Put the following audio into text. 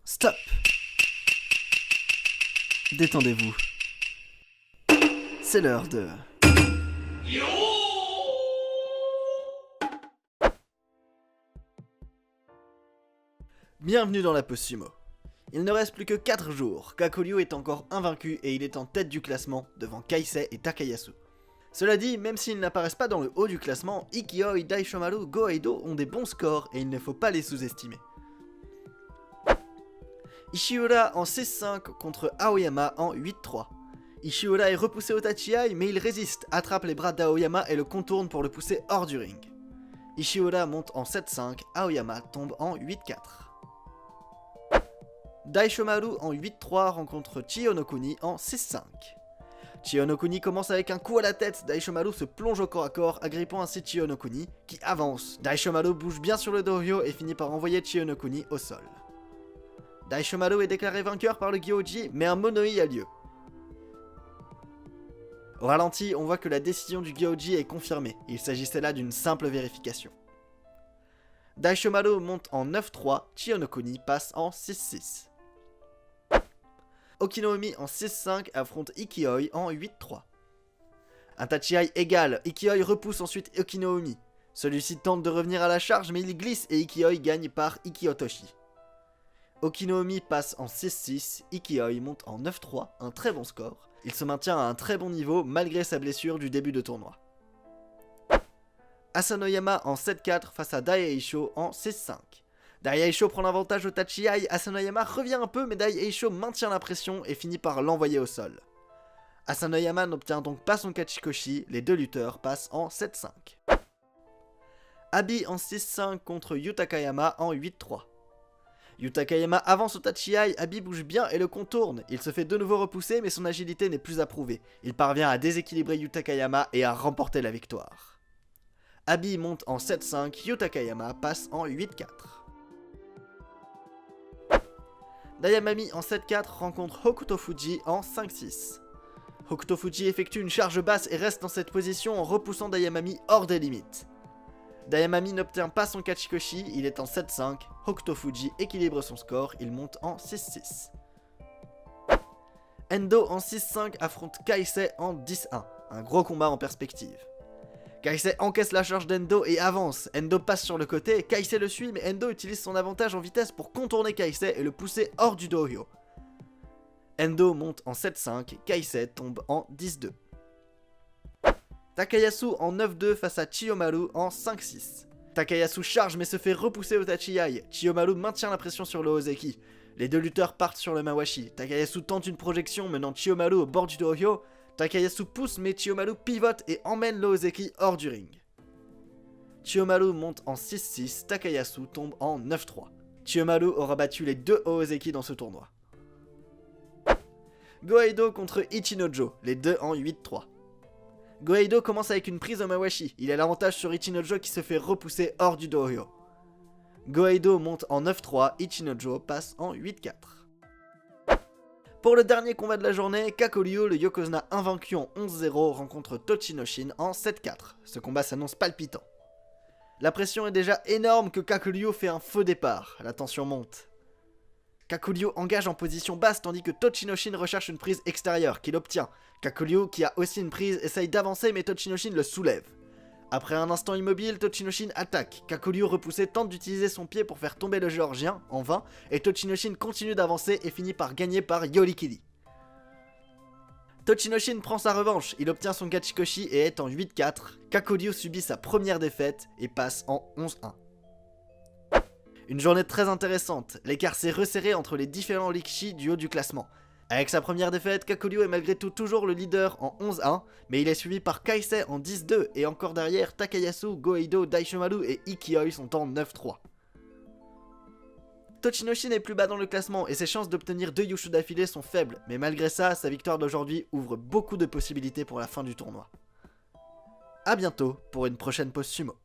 Stop. Détendez-vous. C'est l'heure de... Bienvenue dans la pause sumo. Il ne reste plus que 4 jours, Kakuryu est encore invaincu et il est en tête du classement devant Kaisei et Takayasu. Cela dit, même s'ils n'apparaissent pas dans le haut du classement, Ikioi, Daishomaru, Go-Eido ont des bons scores et il ne faut pas les sous-estimer. Ishiura en 6-5 contre Aoyama en 8-3. Ishiura est repoussé au Tachiai mais il résiste, attrape les bras d'Aoyama et le contourne pour le pousser hors du ring. Ishiura monte en 7-5, Aoyama tombe en 8-4. Daishomaru en 8-3 rencontre Chiyonokuni en 6-5. Chiyonokuni commence avec un coup à la tête, Daishomaru se plonge au corps à corps, agrippant ainsi Chiyonokuni, qui avance. Daishomaru bouge bien sur le dohyo et finit par envoyer Chiyonokuni au sol. Daishomaru est déclaré vainqueur par le Gyoji, mais un Monoi a lieu. Au ralenti, on voit que la décision du Gyoji est confirmée, il s'agissait là d'une simple vérification. Daishomaru monte en 9-3, Chiyonokuni passe en 6-6. Okinoumi en 6-5 affronte Ikioi en 8-3. Un Tachiai égal, Ikioi repousse ensuite Okinoumi. Celui-ci tente de revenir à la charge mais il glisse et Ikioi gagne par Ikiotoshi. Okinoumi passe en 6-6, Ikioi monte en 9-3, un très bon score. Il se maintient à un très bon niveau malgré sa blessure du début de tournoi. Asanoyama en 7-4 face à Dai-Eisho en 6-5. Dai-Eisho prend l'avantage au Tachiai, Asanoyama revient un peu mais Dai-Eisho maintient la pression et finit par l'envoyer au sol. Asanoyama n'obtient donc pas son Kachikoshi, les deux lutteurs passent en 7-5. Abi en 6-5 contre Yutakayama en 8-3. Yutakayama avance au Tachiai, Abi bouge bien et le contourne. Il se fait de nouveau repousser mais son agilité n'est plus approuvée. Il parvient à déséquilibrer Yutakayama et à remporter la victoire. Abi monte en 7-5, Yutakayama passe en 8-4. Dayamami en 7-4 rencontre Hokuto Fuji en 5-6. Hokuto Fuji effectue une charge basse et reste dans cette position en repoussant Dayamami hors des limites. Dayamami n'obtient pas son Kachikoshi, il est en 7-5, Hokuto Fuji équilibre son score, il monte en 6-6. Endo en 6-5 affronte Kaisei en 10-1, un gros combat en perspective. Kaisei encaisse la charge d'Endo et avance, Endo passe sur le côté, Kaisei le suit mais Endo utilise son avantage en vitesse pour contourner Kaisei et le pousser hors du dohyo. Endo monte en 7-5, Kaisei tombe en 10-2. Takayasu en 9-2 face à Chiyomaru en 5-6. Takayasu charge mais se fait repousser au Tachiai. Chiyomaru maintient la pression sur le Ozeki. Les deux lutteurs partent sur le Mawashi. Takayasu tente une projection menant Chiyomaru au bord du dohyo. Takayasu pousse mais Chiyomaru pivote et emmène le Ozeki hors du ring. Chiyomaru monte en 6-6, Takayasu tombe en 9-3. Chiyomaru aura battu les deux Ozeki dans ce tournoi. Go-Eido contre Ichinojo, les deux en 8-3. Go-Eido commence avec une prise au Mawashi, il a l'avantage sur Ichinojo qui se fait repousser hors du dohyo. Go-Eido monte en 9-3, Ichinojo passe en 8-4. Pour le dernier combat de la journée, Kakuryu, le Yokozuna invaincu en 11-0, rencontre Tochinoshin en 7-4. Ce combat s'annonce palpitant. La pression est déjà énorme que Kakuryu fait un faux départ, la tension monte. Kakuryu engage en position basse tandis que Tochinoshin recherche une prise extérieure qu'il obtient. Kakuryu, qui a aussi une prise, essaye d'avancer mais Tochinoshin le soulève. Après un instant immobile, Tochinoshin attaque. Kakuryu repoussé tente d'utiliser son pied pour faire tomber le géorgien, en vain, et Tochinoshin continue d'avancer et finit par gagner par Yorikiri. Tochinoshin prend sa revanche, il obtient son Kachikoshi et est en 8-4. Kakuryu subit sa première défaite et passe en 11-1. Une journée très intéressante, l'écart s'est resserré entre les différents Likishi du haut du classement. Avec sa première défaite, Kakuryu est malgré tout toujours le leader en 11-1, mais il est suivi par Kaisei en 10-2 et encore derrière Takayasu, Go-Eido, Daishomaru et Ikioi sont en 9-3. Tochinoshin est plus bas dans le classement et ses chances d'obtenir 2 Yushu d'affilée sont faibles, mais malgré ça, sa victoire d'aujourd'hui ouvre beaucoup de possibilités pour la fin du tournoi. A bientôt pour une prochaine pause sumo.